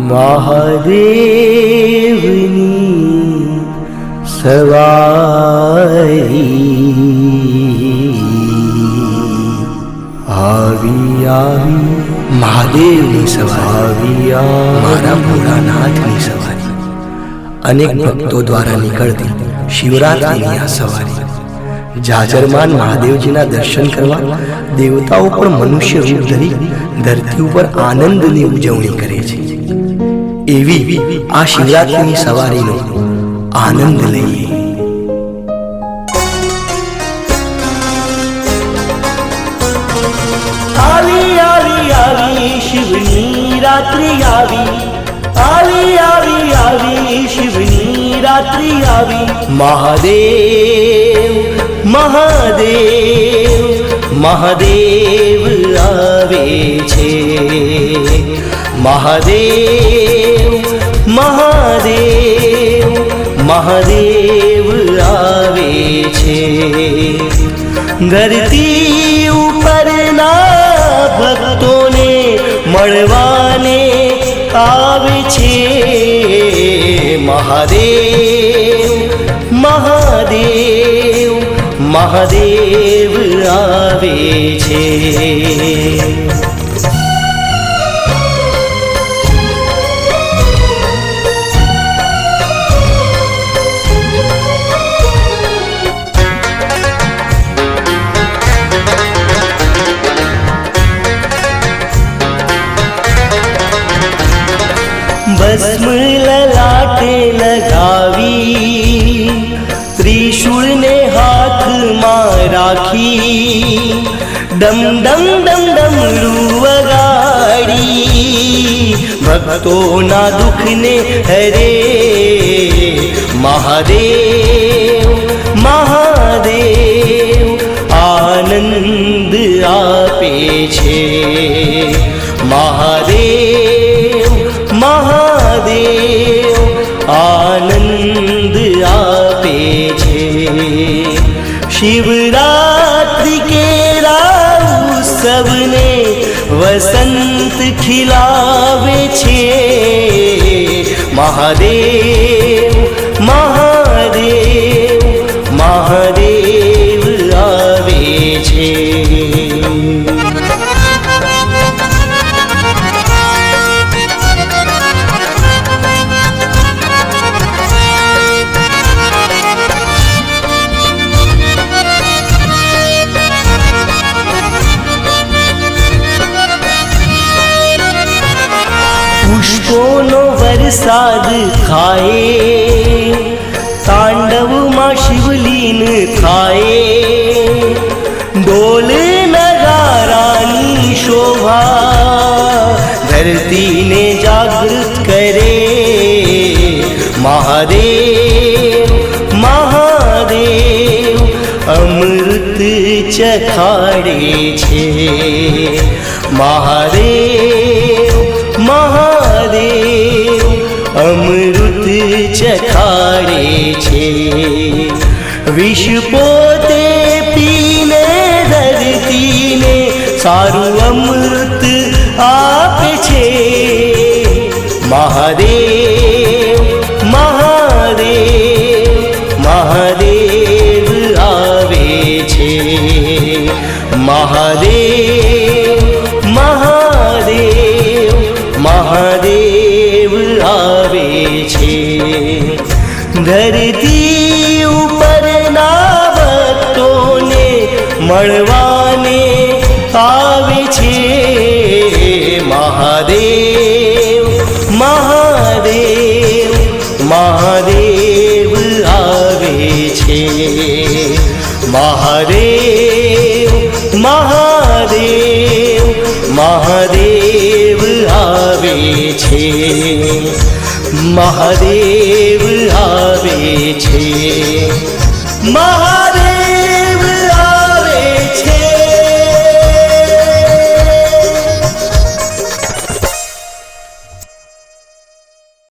મહાદેવની સવારી આવી આવી મહાદેવની સવારી મારા ભોળાનાથની સવારી અનેક ભક્તો દ્વારા નીકળતી શિવરાત્રિની આ સવારી જાજરમાન મહાદેવજીના દર્શન કરવા દેવતાઓ પણ મનુષ્ય રૂપ ધરી ધરતી ઉપર આનંદની ઉજવણી કરે છે। એવી આ શિવરાત્રિની સવારીનો આનંદ લઈએ। આવી આવી આવી શિવની રાત્રિ આવી, આવી આવી આવી શિવની રાત્રિ આવી। મહાદેવ મહાદેવ મહાદેવ આવે છે, મહાદેવ મહાદેવ મહાદેવ આવે છે। ધરતી ઉપરના ભક્તોને મળવાને આવે છે। મહાદેવ મહાદેવ મહાદેવ આવે છે। ભસ્મ લલાટે લગાવી, ત્રિશૂળને હાથમાં રાખી, ડમ ડમ ડમ ડમરૂ વગાડી ભક્તોના દુઃખને હરે। મહાદેવ મહાદેવ આનંદ આપે છે। મહાદેવ મહાદેવ આનંદ આપે છે। શિવરાત્રિ કેરા ઉત્સવને વસંત ખિલાવે છે। મહાદેવ મહાદેવ મહાદેવ આવે છે। પુષ્પોનો વરસાદ થાય, તાંડવમાં શિવલીન થાય, ઢોલ નગારાની શોભા ધરતીને જાગૃત કરે। મહાદેવ મહાદેવ અમૃત ચખાડે છે। મહાદેવ મહાદેવ અમૃત ચખાડે છે। વિષ પોતે પીને ધરતીને સારું અમૃત આપે છે। મહાદેવ મહાદેવ મહાદેવ આવે છે। મહાદેવ મહાદેવ મહાદેવ આવે છે। ધરતી ઉપરના ભક્તોને મળવાને આવે છે। મહાદેવ મહાદેવ મહાદેવ આવે છે। મહાદેવ મહાદેવ મહાદેવ આવે છે। મહાદેવ આવે છે।